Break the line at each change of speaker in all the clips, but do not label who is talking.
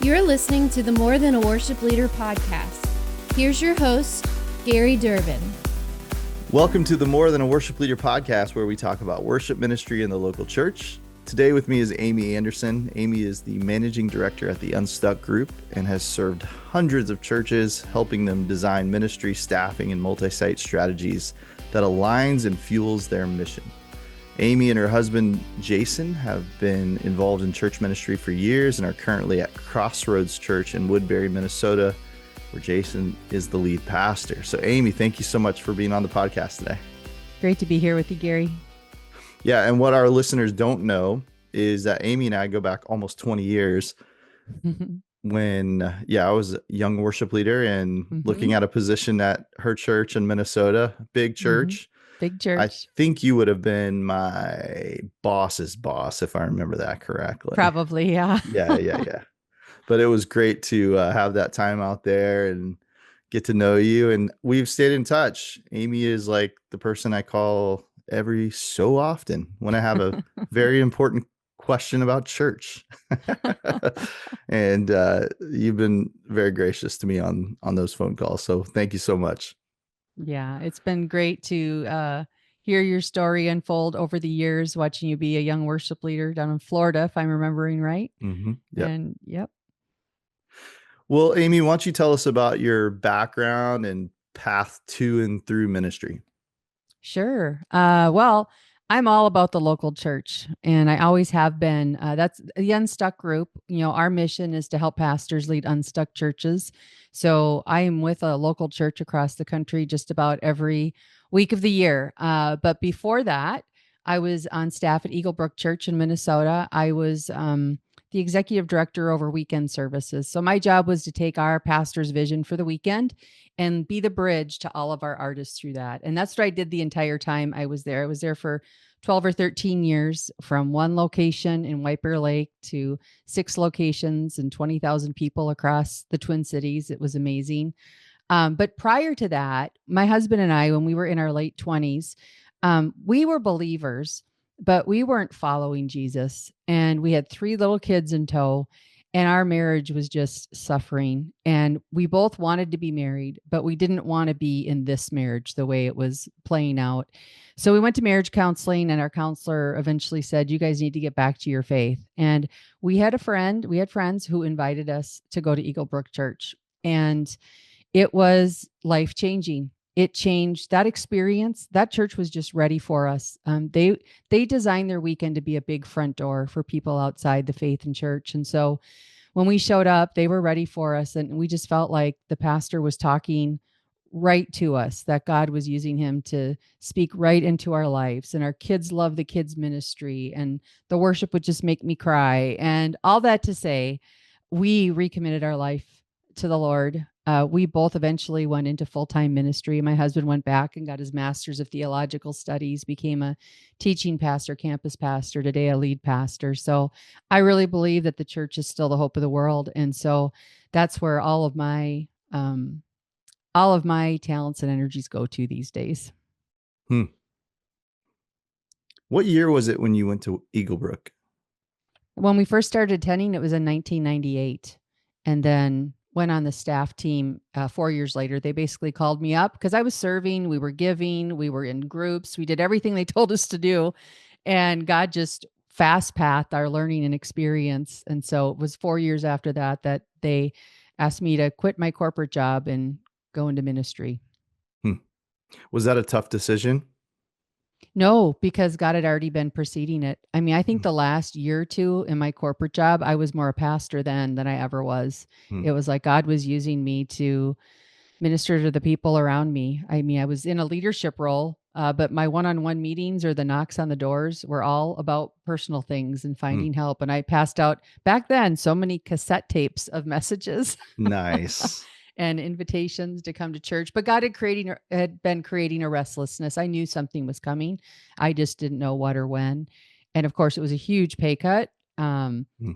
You're listening to the More Than a Worship Leader podcast. Here's your host, Gary Durbin.
Welcome to the More Than a Worship Leader podcast, where we talk about worship ministry in the local church. Today with me is Amy Anderson. Amy is the managing director at the Unstuck Group and has served hundreds of churches, helping them design ministry, staffing, and multi-site strategies that aligns and fuels their mission. Amy and her husband, Jason, have been involved in church ministry for years and are currently at Crossroads Church in Woodbury, Minnesota, where Jason is the lead pastor. So Amy, thank you so much for being on the podcast today.
Great to be here with you, Gary.
Yeah, and what our listeners don't know is that Amy and I go back almost 20 years when, I was a young worship leader and looking at a position at her church in Minnesota, big church.
Big church.
I think you would have been my boss's boss, if I remember that correctly.
Probably, yeah.
Yeah. But it was great to have that time out there and get to know you. And we've stayed in touch. Amy is like the person I call every so often when I have a very important question about church. And you've been very gracious to me on those phone calls. So thank you so much.
Yeah, it's been great to hear your story unfold over the years, watching you be a young worship leader down in Florida, if I'm remembering right.
Yep. Well, Amy, why don't you tell us about your background and path to and through ministry?
Sure. Well, I'm all about the local church, and I always have been. That's the Unstuck Group. You know, our mission is to help pastors lead unstuck churches. So I am with a local church across the country just about every week of the year. But before that, I was on staff at Eaglebrook Church in Minnesota. I was the executive director over weekend services. So my job was to take our pastor's vision for the weekend and be the bridge to all of our artists through that. And that's what I did the entire time I was there. I was there for 12 or 13 years, from one location in White Bear Lake to 6 locations and 20,000 people across the Twin Cities. It was amazing. But prior to that, my husband and I, when we were in our late 20s, we were believers, but we weren't following Jesus. And we had 3 little kids in tow, and our marriage was just suffering. And we both wanted to be married, but we didn't want to be in this marriage the way it was playing out. So we went to marriage counseling, and our counselor eventually said, you guys need to get back to your faith. And we had friends who invited us to go to Eaglebrook Church. And it was life-changing. It changed that experience. That church was just ready for us. They designed their weekend to be a big front door for people outside the faith and church. And so when we showed up, they were ready for us. And we just felt like the pastor was talking right to us, that God was using him to speak right into our lives. And our kids love the kids ministry, and the worship would just make me cry. And all that to say, we recommitted our life to the Lord. We both eventually went into full-time ministry. My husband went back and got his master's of theological studies, became a teaching pastor, campus pastor, today a lead pastor. So I really believe that the church is still the hope of the world. And so that's where all of my talents and energies go to these days.
What year was it when you went to Eaglebrook?
When we first started attending, it was in 1998. And then went on the staff team 4 years later. They basically called me up because I was serving, we were giving, we were in groups, we did everything they told us to do. And God just fast-pathed our learning and experience. And so it was 4 years after that they asked me to quit my corporate job and go into ministry.
Was that a tough decision?
No, because God had already been preceding it. I mean, I think the last year or two in my corporate job, I was more a pastor then than I ever was. It was like God was using me to minister to the people around me. I mean, I was in a leadership role, but my one-on-one meetings or the knocks on the doors were all about personal things and finding help. And I passed out back then so many cassette tapes of messages.
Nice.
And invitations to come to church. But God had been creating a restlessness. I knew something was coming. I just didn't know what or when. And of course, it was a huge pay cut.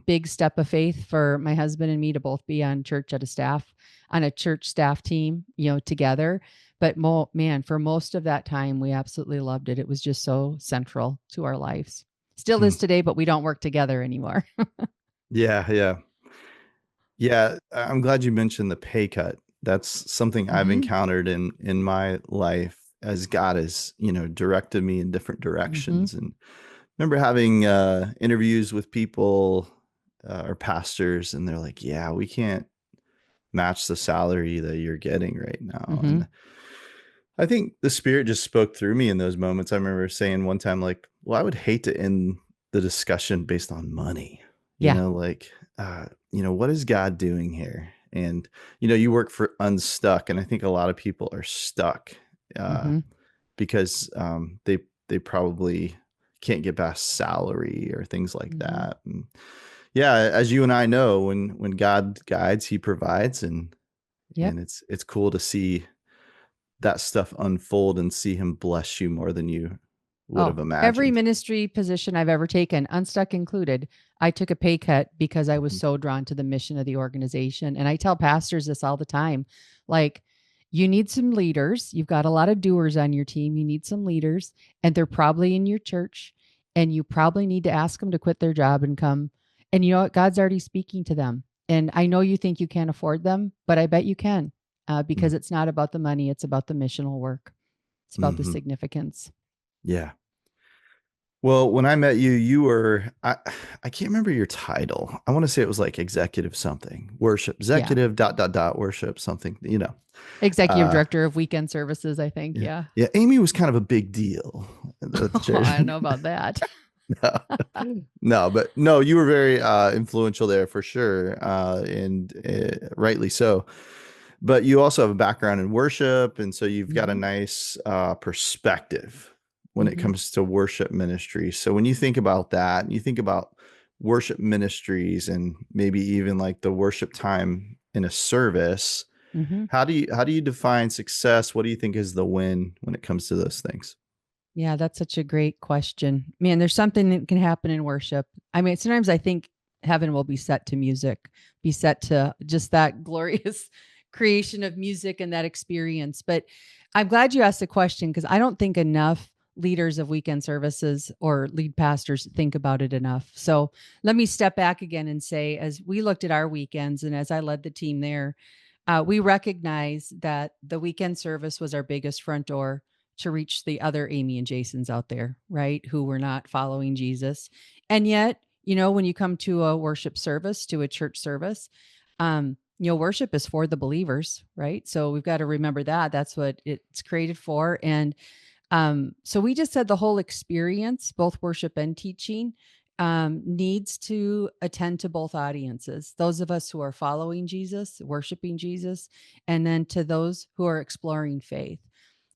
Big step of faith for my husband and me to both be on a church staff team, together. But for most of that time, we absolutely loved it. It was just so central to our lives. Still is today, but we don't work together anymore.
Yeah. Yeah, I'm glad you mentioned the pay cut. That's something I've
Mm-hmm.
encountered in my life as God has, directed me in different
Mm-hmm.
directions. And remember having interviews with people or pastors, and they're like, "Yeah, we can't match the salary that you're getting right now."
Mm-hmm.
And I think the Spirit just spoke through me in those moments. I remember saying one time, like, "Well, I would hate to end the discussion based on money."
Yeah.
Like, what is God doing here? And you work for Unstuck, and I think a lot of people are stuck uh,
Mm-hmm.
because they probably can't get past salary or things like
Mm-hmm.
that. And yeah, as you and I know, when God guides, He provides, and
Yep.
it's cool to see that stuff unfold and see Him bless you more than you would
Oh,
have
every
imagined.
ministry position I've ever taken, Unstuck included, I took a pay cut because I was
Mhm.
so drawn to the mission of the organization. And I tell pastors this all the time. Like, you need some leaders. You've got a lot of doers on your team. You need some leaders, and they're probably in your church. And you probably need to ask them to quit their job and come. And you know what? God's already speaking to them. And I know you think you can't afford them, but I bet you can, because it's not about the money. It's about the missional work. It's about the
Mm-hmm.
significance.
Yeah. Well, when I met you, you were I can't remember your title. I want to say it was like executive something, worship,
Yeah.
executive dot dot dot worship something.
Executive
Uh
director of weekend services, I think.
yeah.
Yeah.
Yeah, Amy was kind of a big deal at the church.
I don't know about that.
No. No, but no, you were very influential there for sure, and rightly so. But you also have a background in worship, and so you've got a
Hmm.
nice perspective when it
Hmm.
comes to worship ministry. So when you think about that, you think about worship ministries and maybe even like the worship time in a service.
Hmm.
How do you define success? What do you think is the win when it comes to those things?
Yeah, that's such a great question. Man, there's something that can happen in worship. I mean, sometimes I think heaven will be set to music, be set to just that glorious creation of music and that experience. But I'm glad you asked the question because I don't think enough leaders of weekend services or lead pastors think about it enough. So let me step back again and say, as we looked at our weekends and as I led the team there, we recognized that the weekend service was our biggest front door to reach the other Amy and Jasons out there, right? Who were not following Jesus. And yet, when you come to a worship service, to a church service, worship is for the believers, right? So we've got to remember that that's what it's created for. And so we just said the whole experience, both worship and teaching, needs to attend to both audiences, those of us who are following Jesus, worshiping Jesus, and then to those who are exploring faith.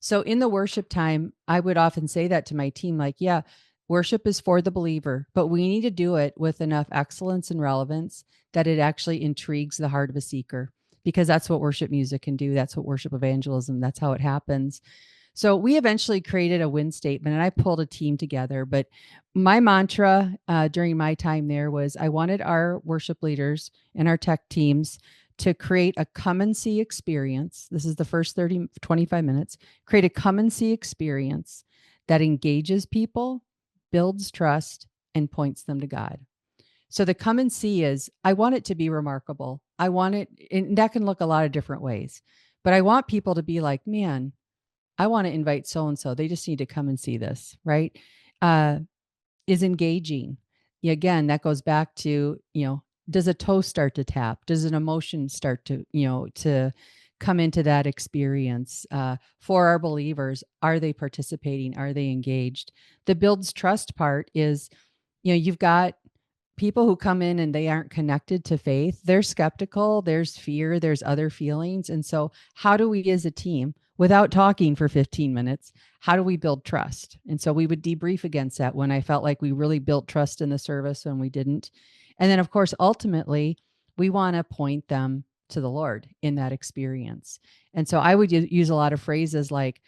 So in the worship time, I would often say that to my team, like, yeah, worship is for the believer, but we need to do it with enough excellence and relevance that it actually intrigues the heart of a seeker, because that's what worship music can do. That's what worship evangelism, that's how it happens. So we eventually created a win statement and I pulled a team together. But my mantra during my time there was I wanted our worship leaders and our tech teams to create a come and see experience. This is the first 25 minutes. Create a come and see experience that engages people, builds trust, and points them to God. So the come and see is I want it to be remarkable. I want it, and that can look a lot of different ways. But I want people to be like, man, I want to invite so and so. They just need to come and see this, right? Uh, is engaging. Yeah, again, that goes back to, does a toe start to tap? Does an emotion start to, to come into that experience? For our believers, are they participating? Are they engaged? The builds trust part is, you've got people who come in and they aren't connected to faith. They're skeptical, there's fear, there's other feelings. And so how do we as a team, without talking for 15 minutes, how do we build trust? And so we would debrief against that when I felt like we really built trust in the service and we didn't. And then of course ultimately we want to point them to the Lord in that experience. And so I would use a lot of phrases like,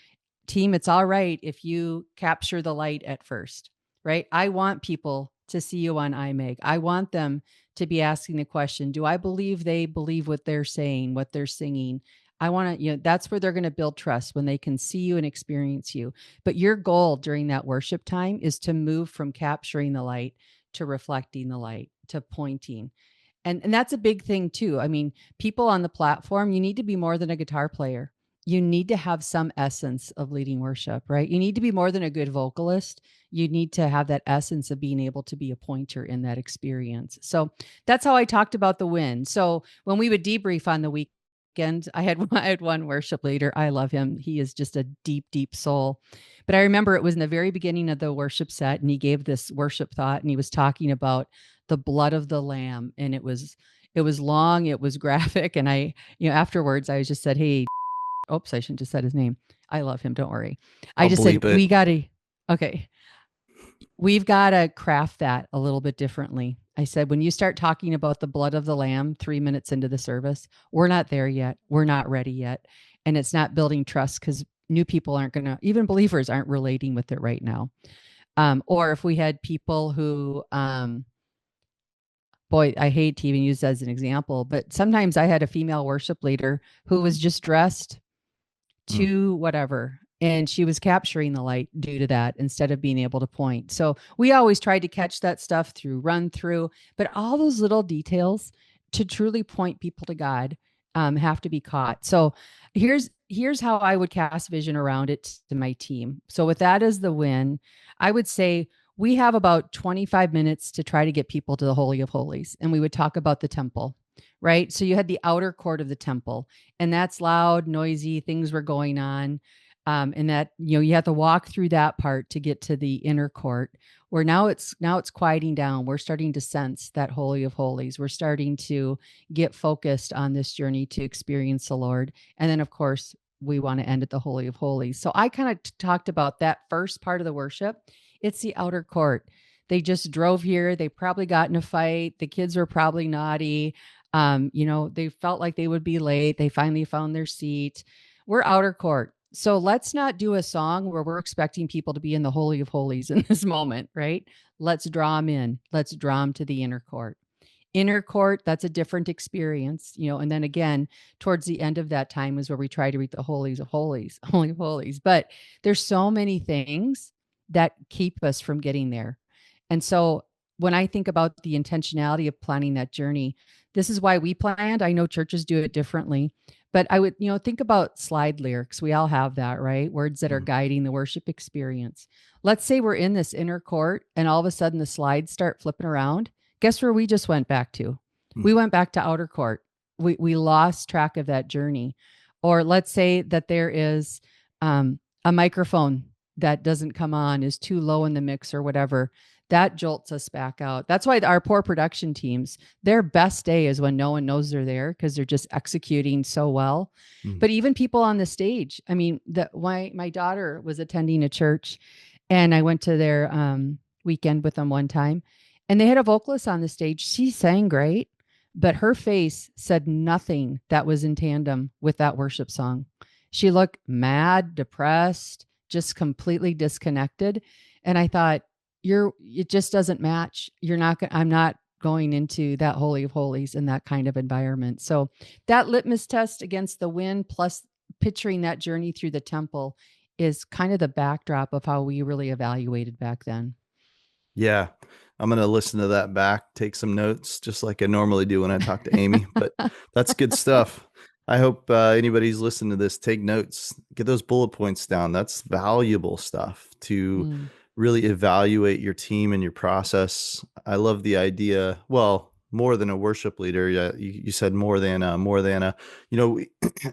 team, it's all right if you capture the light at first, right? I want people to see you on iMeg. I want them to be asking the question, do I believe they believe what they're saying, what they're singing? I want to, that's where they're going to build trust, when they can see you and experience you. But your goal during that worship time is to move from capturing the light to reflecting the light, to pointing. And that's a big thing too. I mean, people on the platform, you need to be more than a guitar player. You need to have some essence of leading worship, right? You need to be more than a good vocalist. You need to have that essence of being able to be a pointer in that experience. So that's how I talked about the win. So when we would debrief on the weekend, I had I had one worship leader. I love him. He is just a deep, deep soul. But I remember it was in the very beginning of the worship set, and he gave this worship thought, and he was talking about the blood of the lamb, and it was long, it was graphic, and afterwards I just said, hey, oops, I shouldn't have said his name. I love him, don't worry. I
I'll
just said
bleep it.
okay, we've got to craft that a little bit differently. I said, when you start talking about the blood of the lamb 3 minutes into the service, we're not there yet. We're not ready yet. And it's not building trust, because new people aren't going to, even believers aren't relating with it right now. Or if we had people who, boy, I hate to even use that as an example, but sometimes I had a female worship leader who was just dressed to whatever, and she was capturing the light due to that instead of being able to point. So we always tried to catch that stuff through run through, but all those little details to truly point people to God have to be caught. So here's how I would cast vision around it to my team. So with that as the win, I would say we have about 25 minutes to try to get people to the Holy of Holies, and we would talk about the temple, right? So you had the outer court of the temple, and that's loud, noisy, things were going on. And that, you have to walk through that part to get to the inner court, where now it's quieting down. We're starting to sense that Holy of Holies. We're starting to get focused on this journey to experience the Lord. And then, of course, we want to end at the Holy of Holies. So I kind of talked about that first part of the worship. It's the outer court. They just drove here. They probably got in a fight. The kids were probably naughty. They felt like they would be late. They finally found their seat. We're outer court. So let's not do a song where we're expecting people to be in the Holy of Holies in this moment, right? Let's draw them in. Let's draw them to the inner court. Inner court, that's a different experience, and then again, towards the end of that time is where we try to reach the holies of holies, Holy of Holies. But there's so many things that keep us from getting there. And so when I think about the intentionality of planning that journey, this is why we planned. I know churches do it differently, but I would, think about slide lyrics. We all have that, right? Words that are guiding the worship experience. Let's say we're in this inner court and all of a sudden the slides start flipping around. Guess where we just went back to? We went back to outer court. We lost track of that journey. Or let's say that there is a microphone that doesn't come on, is too low in the mix or whatever. That jolts us back out. That's why our poor production teams, their best day is when no one knows they're there, because they're just executing so well. But even people on the stage, I mean, my daughter was attending a church, and I went to their weekend with them one time, and they had a vocalist on the stage. She sang great, but her face said nothing that was in tandem with that worship song. She looked mad, depressed, just completely disconnected. And I thought, it just doesn't match. I'm not going into that Holy of Holies in that kind of environment. So that litmus test against the wind, plus picturing that journey through the temple, is kind of the backdrop of how we really evaluated back then.
Yeah. I'm going to listen to that back, take some notes, just like I normally do when I talk to Amy, but that's good stuff. I hope anybody's listening to this, take notes, get those bullet points down. That's valuable stuff to really evaluate your team and your process. I love the idea. Well, more than a worship leader. Yeah, you said more than a,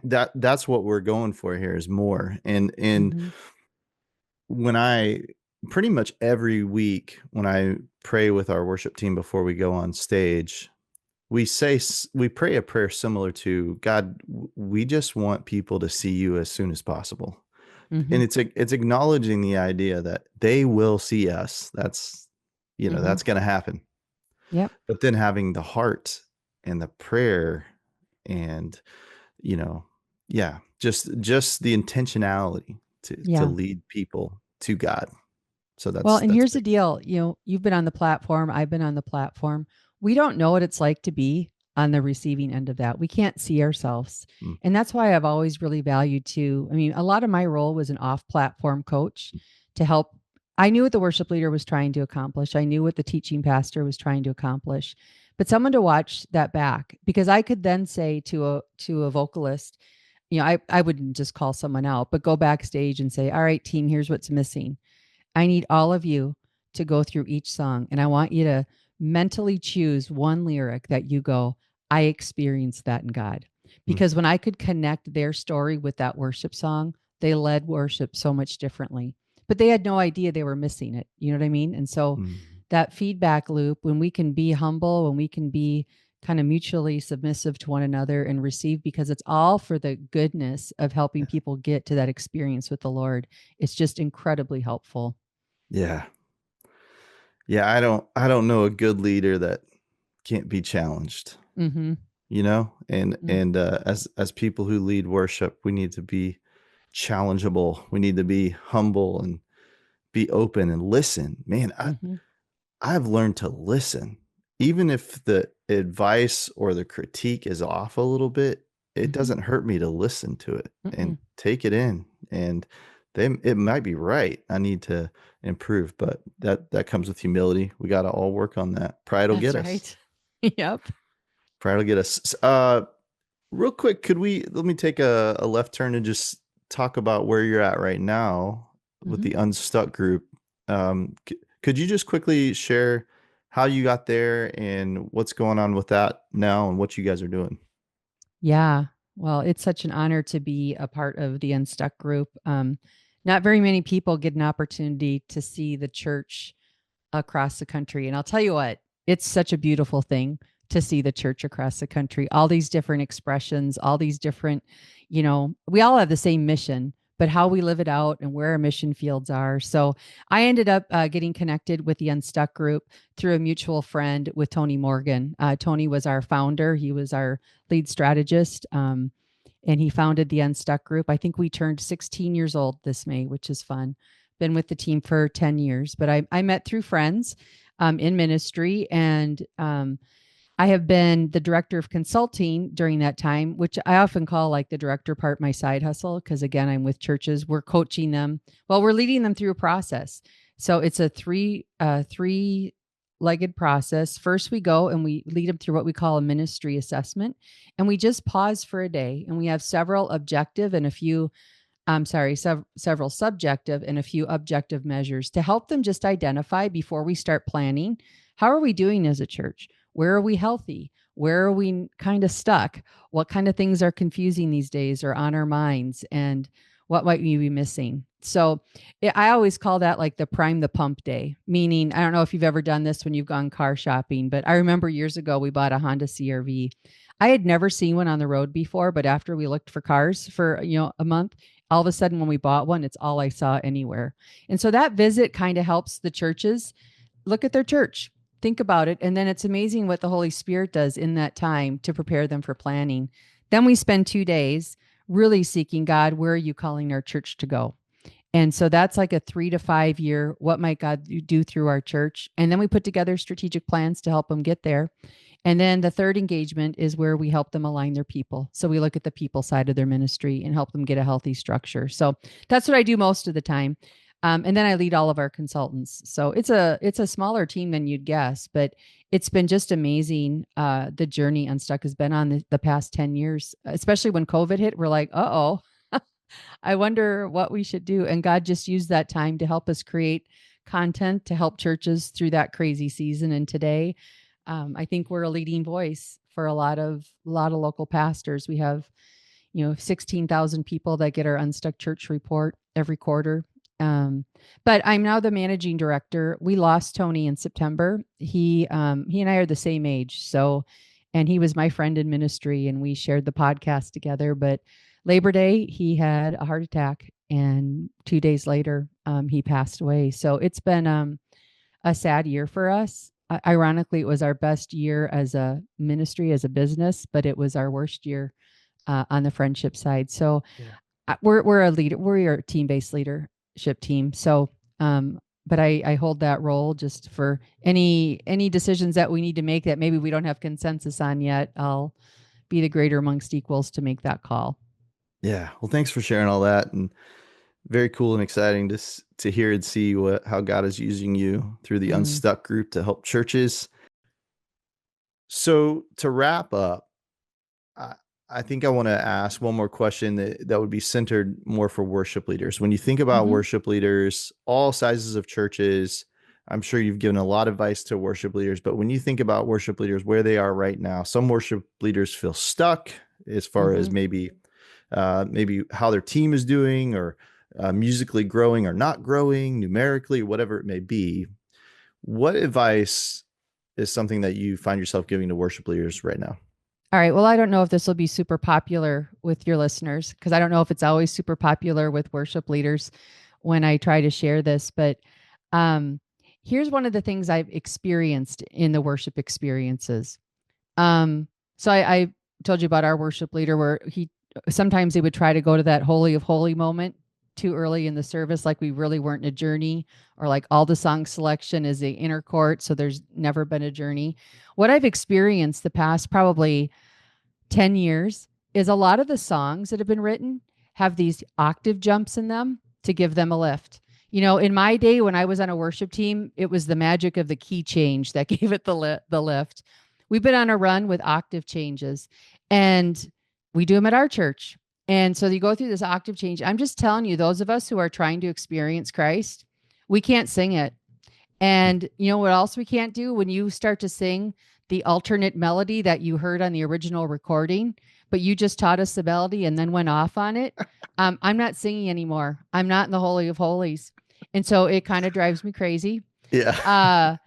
that's what we're going for here, is more. And when I pretty much every week when I pray with our worship team before we go on stage, we pray a prayer similar to, God, we just want people to see you as soon as possible. And it's acknowledging the idea that they will see us. That's, that's going to happen.
Yep.
But then having the heart and the prayer and, just the intentionality to lead people to God. So that's
here's
big.
the deal. You've been on the platform. I've been on the platform. We don't know what it's like to be on the receiving end of that. We can't see ourselves. And that's why I've always really valued too. I mean, a lot of my role was an off-platform coach to help. I knew what the worship leader was trying to accomplish. I knew what the teaching pastor was trying to accomplish. but someone to watch that back, because I could then say to a vocalist, I wouldn't just call someone out, but go backstage and say, all right, team, here's what's missing. I need all of you to go through each song, and I want you to mentally choose one lyric that you go, I experienced that in God.
Mm,
Because when I could connect their story with that worship song, they led worship so much differently. But they had no idea they were missing it. You know what I mean? And so
mm.
that feedback loop, when we can be humble, when we can be kind of mutually submissive to one another and receive, because it's all for the goodness of helping people get to that experience with the Lord, it's just incredibly helpful.
Yeah. Yeah. I don't know a good leader that can't be challenged,
Mm-hmm.
and as people who lead worship, we need to be challengeable. We need to be humble and be open and listen. Man,
Mm-hmm.
I've learned to listen. Even if the advice or the critique is off a little bit, it
Mm-hmm.
doesn't hurt me to listen to it and
Mm-mm.
take it in. And it might be right. I need to improve, but that comes with humility. We got to all work on that. Pride will
That's
get us.
right. Yep.
Pride will get us. Real quick, let me take a left turn and just talk about where you're at right now with
Mm-hmm.
the Unstuck group. Could you just quickly share how you got there and what's going on with that now and what you guys are doing?
Yeah. Well, it's such an honor to be a part of the Unstuck group. Not very many people get an opportunity to see the church across the country. And I'll tell you what, it's such a beautiful thing to see the church across the country, all these different expressions, all these different, we all have the same mission, but how we live it out and where our mission fields are. So I ended up getting connected with the Unstuck group through a mutual friend with Tony Morgan. Tony was our founder, he was our lead strategist. And he founded the Unstuck group. I think we turned 16 years old this May, which is fun. Been with the team for 10 years, but I met through friends in ministry. And I have been the director of consulting during that time, which I often call like the director part my side hustle. Because again, I'm with churches. We're coaching them. Well, we're leading them through a process. So it's a three legged process. First, we go and we lead them through what we call a ministry assessment. And we just pause for a day, and we have several objective and a few several subjective and a few objective measures to help them just identify before we start planning. How are we doing as a church? Where are we healthy? Where are we kind of stuck? What kind of things are confusing these days or on our minds? And what might we be missing? So I always call that like the prime the pump day, meaning, I don't know if you've ever done this when you've gone car shopping, but I remember years ago we bought a Honda CRV. I had never seen one on the road before, but after we looked for cars for, a month, all of a sudden when we bought one, it's all I saw anywhere. And so that visit kind of helps the churches look at their church, think about it. And then it's amazing what the Holy Spirit does in that time to prepare them for planning. Then we spend 2 days really seeking God, where are you calling our church to go? And so that's like a 3 to 5 year, what might God do through our church? And then we put together strategic plans to help them get there. And then the third engagement is where we help them align their people. So we look at the people side of their ministry and help them get a healthy structure. So that's what I do most of the time. And then I lead all of our consultants. So it's a smaller team than you'd guess, but it's been just amazing. The journey Unstuck has been on the past 10 years, especially when COVID hit. We're like, uh-oh, I wonder what we should do. And God just used that time to help us create content to help churches through that crazy season. And today, I think we're a leading voice for a lot of local pastors. We have 16,000 people that get our Unstuck Church report every quarter. But I'm now the managing director. We lost Tony in September. He and I are the same age, so, and he was my friend in ministry, and we shared the podcast together. But Labor Day, he had a heart attack, and 2 days later, he passed away. So it's been a sad year for us. Ironically, it was our best year as a ministry, as a business, but it was our worst year on the friendship side. So
Yeah.
we're a leader, we're a team-based leadership team. So, but I hold that role just for any decisions that we need to make that maybe we don't have consensus on yet. I'll be the greater amongst equals to make that call.
Yeah. Well, thanks for sharing all that, and very cool and exciting to hear and see how God is using you through the
Mm.
Unstuck group to help churches. So to wrap up, I, I think I want to ask one more question that would be centered more for worship leaders. When you think about
Hmm.
worship leaders, all sizes of churches, I'm sure you've given a lot of advice to worship leaders, but when you think about worship leaders where they are right now, some worship leaders feel stuck as far as
Hmm.
maybe how their team is doing, or musically growing or not growing, numerically, whatever it may be. What advice is something that you find yourself giving to worship leaders right now?
All right. Well, I don't know if this will be super popular with your listeners because I don't know if it's always super popular with worship leaders when I try to share this. But um, here's one of the things I've experienced in the worship experiences. Um, so I told you about our worship leader where he sometimes he would try to go to that holy of holy moment too early in the service, like we really weren't in a journey, or like all the song selection is the inner court, so there's never been a journey. What I've experienced the past probably 10 years is a lot of the songs that have been written have these octave jumps in them to give them a lift. In my day when I was on a worship team, it was the magic of the key change that gave it the lift. We've been on a run with octave changes, and we do them at our church. And so you go through this octave change. I'm just telling you, those of us who are trying to experience Christ, we can't sing it. And you know what else we can't do? When you start to sing the alternate melody that you heard on the original recording, but you just taught us the melody and then went off on it. I'm not singing anymore. I'm not in the Holy of Holies. And so it kind of drives me crazy.
Yeah.
Uh,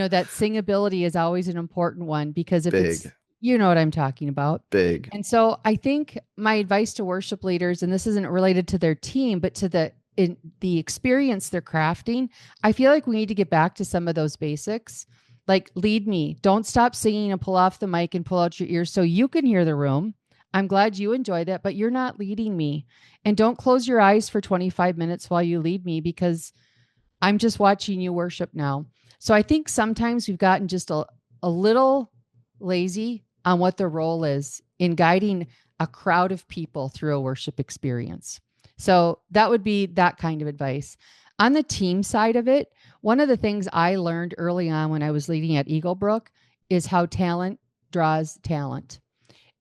that singability is always an important one because if
Big,
it's, you know what I'm talking about.
big.
And so I think my advice to worship leaders, and this isn't related to their team, but to the experience they're crafting, I feel like we need to get back to some of those basics. Like lead me. Don't stop singing and pull off the mic and pull out your ears so you can hear the room. I'm glad you enjoyed that, but you're not leading me. And don't close your eyes for 25 minutes while you lead me because I'm just watching you worship now. So I think sometimes we've gotten just a little lazy on what the role is in guiding a crowd of people through a worship experience. So that would be that kind of advice. On the team side of it, one of the things I learned early on when I was leading at Eagle Brook is how talent draws talent.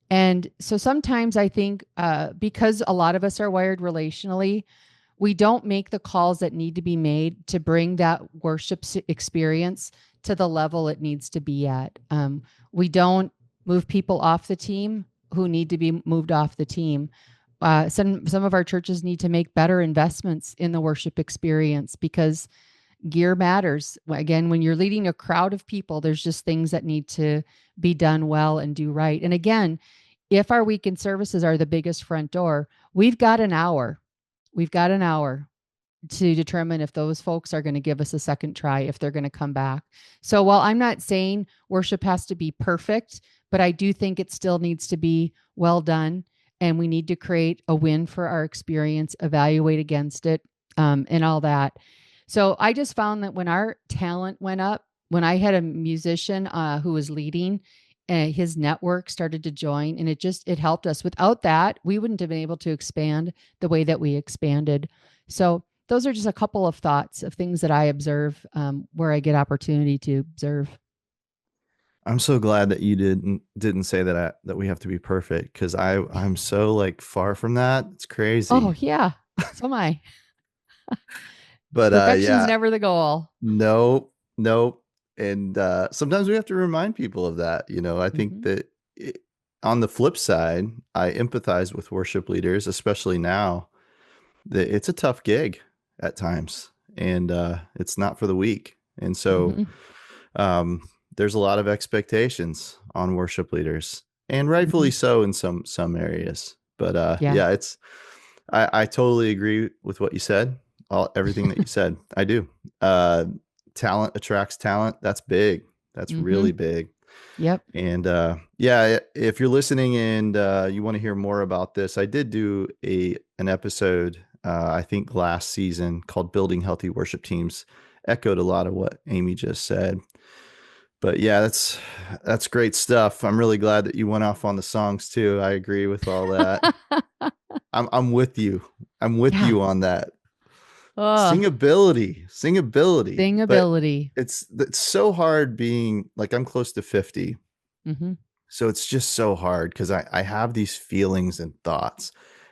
And so sometimes I think because a lot of us are wired relationally, we don't make the calls that need to be made to bring that worship experience to the level it needs to be at. We don't move people off the team who need to be moved off the team. Some of our churches need to make better investments in the worship experience because gear matters. Again, when you're leading a crowd of people, there's just things that need to be done well and do right. And again, if our weekend services are the biggest front door, we've got an hour. We've got an hour to determine if those folks are going to give us a second try, if they're going to come back. So while I'm not saying worship has to be perfect, but I do think it still needs to be well done. And we need to create a win for our experience, evaluate against it, and all that. So I just found that when our talent went up, when I had a musician who was leading, his network started to join, and it helped us. Without that, we wouldn't have been able to expand the way that we expanded. So those are just a couple of thoughts of things that I observe where I get opportunity to observe.
I'm so glad that you didn't say that we have to be perfect, because I'm so like far from that. It's
Oh
crazy.
yeah, so am I.
But
Perfection's
yeah,
never the goal.
nope, nope. And sometimes we have to remind people of that. I think
Mm-hmm.
that on the flip side, I empathize with worship leaders, especially now, that it's a tough gig at times, and it's not for the weak. And so
Mm-hmm.
um, there's a lot of expectations on worship leaders, and
Mm-hmm.
rightfully so in some areas. But
Yeah.
yeah, I totally agree with what you said. Everything that you said, I do. Uh, Talent attracts talent. That's big. That's
Mm-hmm.
really big.
Yep.
And yeah, if you're listening and you want to hear more about this, I did do an episode, I think last season, called "Building Healthy Worship Teams." Echoed a lot of what Amy just said. But yeah, that's great stuff. I'm really glad that you went off on the songs too. I agree with all that. I'm with you. I'm with
Yeah.
you on that.
Oh,
Singability. But
singability.
it's so hard being like, I'm close to 50.
Mm-hmm.
So it's just so hard because I have these feelings and thoughts,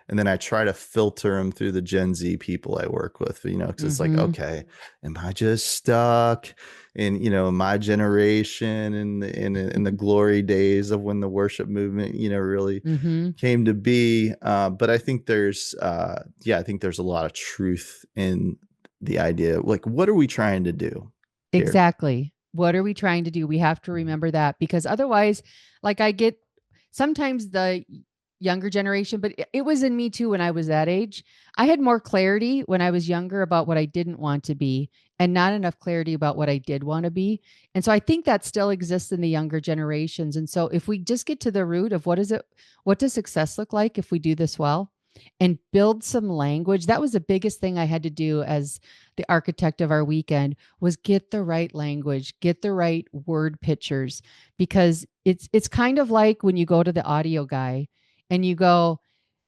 and then I try to filter them through the Gen Z people I work with, because it's like,
Mm-hmm.
okay, am I just stuck in, my generation and in the glory days of when the worship movement, really
Mm-hmm.
came to be. But I think I think there's a lot of truth in the idea. Like, what are we trying to do here?
Exactly. What are we trying to do? We have to remember that, because otherwise, like, I get sometimes the younger generation, but it was in me too when I was that age. I had more clarity when I was younger about what I didn't want to be, and not enough clarity about what I did want to be. And so I think that still exists in the younger generations. And so if we just get to the root of what does success look like if we do this well, and build some language. That was the biggest thing I had to do as the architect of our weekend, was get the right language, get the right word pictures, because it's kind of like when you go to the audio guy and you go,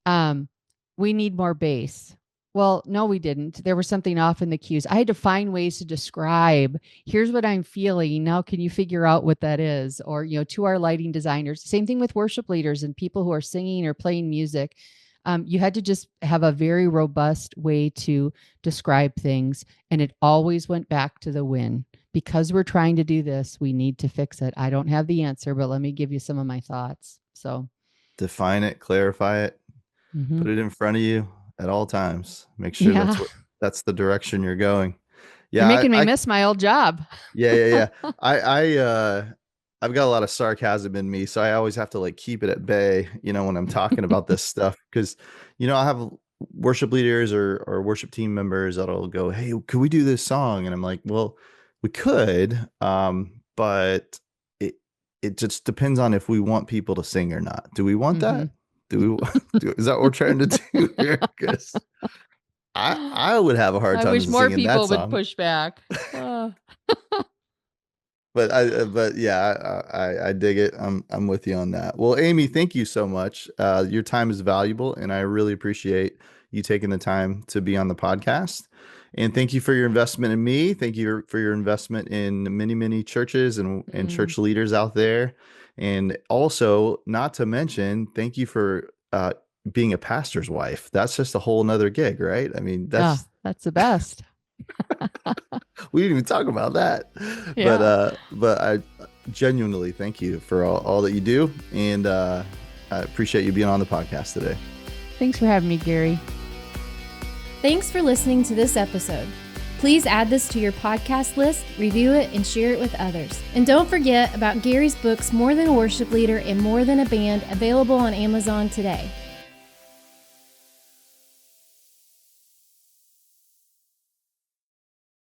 um, we need more bass. Well, no, we didn't. There was something off in the cues. I had to find ways to describe, here's what I'm feeling. Now, can you figure out what that is? Or, to our lighting designers, same thing with worship leaders and people who are singing or playing music. You had to just have a very robust way to describe things. And it always went back to the win. Because we're trying to do this, we need to fix it. I don't have the answer, but let me give you some of my thoughts. So
Define it, clarify it,
mm-hmm.
put it in front of you at all times. Make sure
Yeah,
that's the direction you're going.
you're
Yeah,
making me miss my old job.
yeah. I've got a lot of sarcasm in me, so I always have to like keep it at bay, when I'm talking about this stuff, because I have worship leaders or worship team members that'll go, "Hey, could we do this song?" And I'm like, "Well, we could, but it just depends on if we want people to sing or not. Do we want
Mm-hmm.
that? Do we is that what we're trying to do here? Because I would have a hard
I
time
wish more
singing that
people would
song."
push back.
But yeah, I dig it. I'm with you on that. Well, Amy, thank you so much. Your time is valuable, and I really appreciate you taking the time to be on the podcast. And thank you for your investment in me. Thank you for your investment in many churches and
Mm.
church leaders out there. And also, not to mention, thank you for being a pastor's wife. That's just a whole nother gig, right? I mean,
Oh, that's the best.
we didn't even talk about that.
Yeah.
But I genuinely thank you for all that you do, and I appreciate you being on the podcast today.
Thanks for having me, Gary.
Thanks for listening to this episode. Please add this to your podcast list, review it, and share it with others. And don't forget about Gary's books, More Than a Worship Leader and More Than a Band, available on Amazon today.